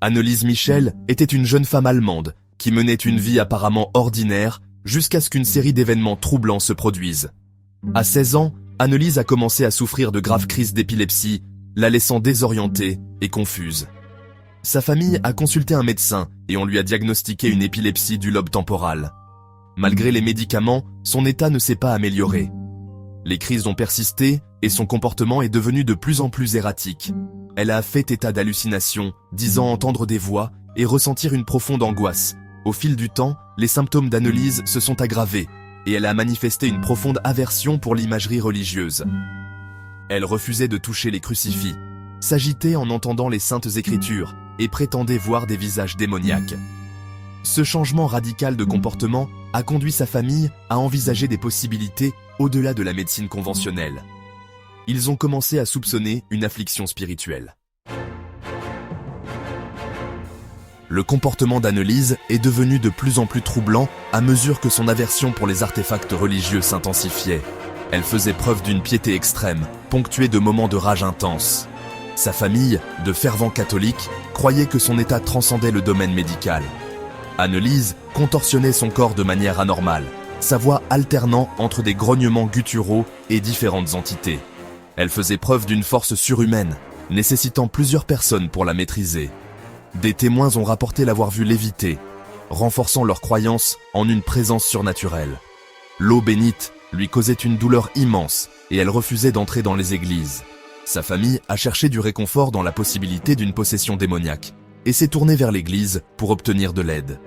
Anneliese Michel était une jeune femme allemande qui menait une vie apparemment ordinaire jusqu'à ce qu'une série d'événements troublants se produisent. À 16 ans, Anneliese a commencé à souffrir de graves crises d'épilepsie, la laissant désorientée et confuse. Sa famille a consulté un médecin et on lui a diagnostiqué une épilepsie du lobe temporal. Malgré les médicaments, son état ne s'est pas amélioré. Les crises ont persisté et son comportement est devenu de plus en plus erratique. Elle a fait état d'hallucinations, disant entendre des voix et ressentir une profonde angoisse. Au fil du temps, les symptômes d'Anneliese se sont aggravés et elle a manifesté une profonde aversion pour l'imagerie religieuse. Elle refusait de toucher les crucifix, s'agitait en entendant les saintes écritures et prétendait voir des visages démoniaques. Ce changement radical de comportement a conduit sa famille à envisager des possibilités au-delà de la médecine conventionnelle. Ils ont commencé à soupçonner une affliction spirituelle. Le comportement d'Anneliese est devenu de plus en plus troublant à mesure que son aversion pour les artefacts religieux s'intensifiait. Elle faisait preuve d'une piété extrême, ponctuée de moments de rage intense. Sa famille, de fervents catholiques, croyait que son état transcendait le domaine médical. Anneliese contorsionnait son corps de manière anormale, sa voix alternant entre des grognements gutturaux et différentes entités. Elle faisait preuve d'une force surhumaine, nécessitant plusieurs personnes pour la maîtriser. Des témoins ont rapporté l'avoir vue léviter, renforçant leur croyance en une présence surnaturelle. L'eau bénite lui causait une douleur immense et elle refusait d'entrer dans les églises. Sa famille a cherché du réconfort dans la possibilité d'une possession démoniaque et s'est tournée vers l'église pour obtenir de l'aide.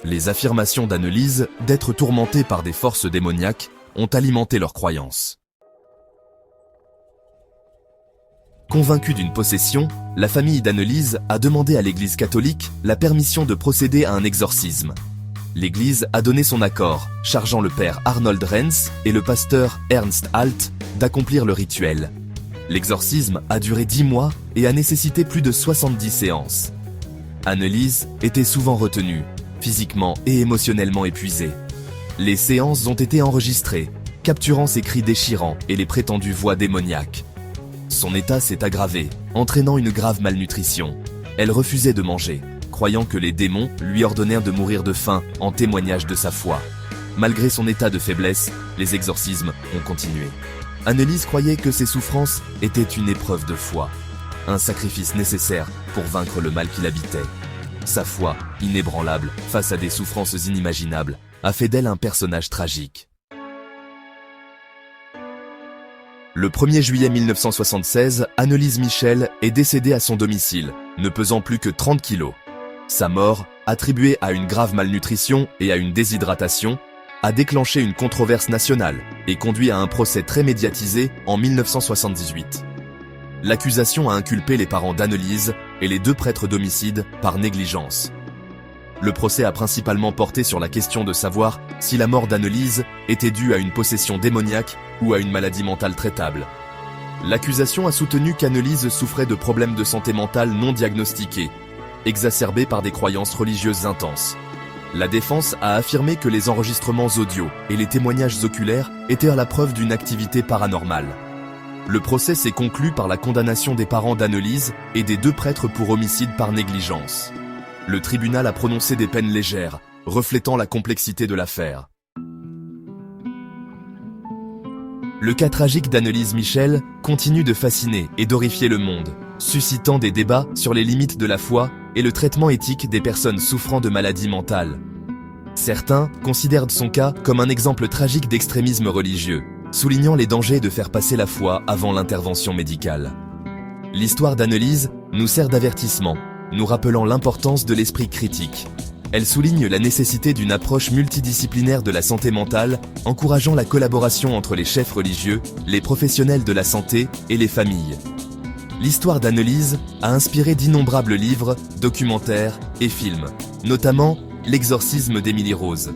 Les affirmations d'Anneliese d'être tourmentée par des forces démoniaques ont alimenté leurs croyances. Convaincue d'une possession, la famille d'Anneliese a demandé à l'église catholique la permission de procéder à un exorcisme. L'église a donné son accord, chargeant le père Arnold Renz et le pasteur Ernst Alt d'accomplir le rituel. L'exorcisme a duré 10 mois et a nécessité plus de 70 séances. Anneliese était souvent retenue, physiquement et émotionnellement épuisée. Les séances ont été enregistrées, capturant ses cris déchirants et les prétendues voix démoniaques. Son état s'est aggravé, entraînant une grave malnutrition. Elle refusait de manger, croyant que les démons lui ordonnèrent de mourir de faim en témoignage de sa foi. Malgré son état de faiblesse, les exorcismes ont continué. Anneliese croyait que ses souffrances étaient une épreuve de foi, un sacrifice nécessaire pour vaincre le mal qui l'habitait. Sa foi, inébranlable face à des souffrances inimaginables, a fait d'elle un personnage tragique. Le 1er juillet 1976, Anneliese Michel est décédée à son domicile, ne pesant plus que 30 kilos. Sa mort, attribuée à une grave malnutrition et à une déshydratation, a déclenché une controverse nationale et conduit à un procès très médiatisé en 1978. L'accusation a inculpé les parents d'Anneliese et les 2 prêtres d'homicide par négligence. Le procès a principalement porté sur la question de savoir si la mort d'Anneliese était due à une possession démoniaque ou à une maladie mentale traitable. L'accusation a soutenu qu'Anneliese souffrait de problèmes de santé mentale non diagnostiqués, exacerbés par des croyances religieuses intenses. La défense a affirmé que les enregistrements audio et les témoignages oculaires étaient à la preuve d'une activité paranormale. Le procès s'est conclu par la condamnation des parents d'Anneliese et des 2 prêtres pour homicide par négligence. Le tribunal a prononcé des peines légères, reflétant la complexité de l'affaire. Le cas tragique d'Anneliese Michel continue de fasciner et d'horrifier le monde, suscitant des débats sur les limites de la foi et le traitement éthique des personnes souffrant de maladies mentales. Certains considèrent son cas comme un exemple tragique d'extrémisme religieux, soulignant les dangers de faire passer la foi avant l'intervention médicale. L'histoire d'Anneliese nous sert d'avertissement, nous rappelant l'importance de l'esprit critique. Elle souligne la nécessité d'une approche multidisciplinaire de la santé mentale, encourageant la collaboration entre les chefs religieux, les professionnels de la santé et les familles. L'histoire d'Anneliese a inspiré d'innombrables livres, documentaires et films, notamment L'exorcisme d'Emily Rose.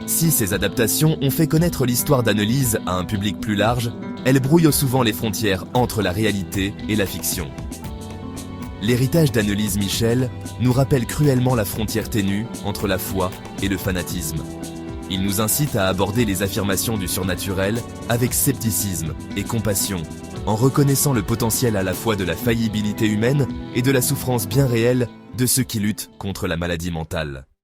Si ces adaptations ont fait connaître l'histoire d'Anneliese à un public plus large, elles brouillent souvent les frontières entre la réalité et la fiction. L'héritage d'Anneliese Michel nous rappelle cruellement la frontière ténue entre la foi et le fanatisme. Il nous incite à aborder les affirmations du surnaturel avec scepticisme et compassion, en reconnaissant le potentiel à la fois de la faillibilité humaine et de la souffrance bien réelle de ceux qui luttent contre la maladie mentale.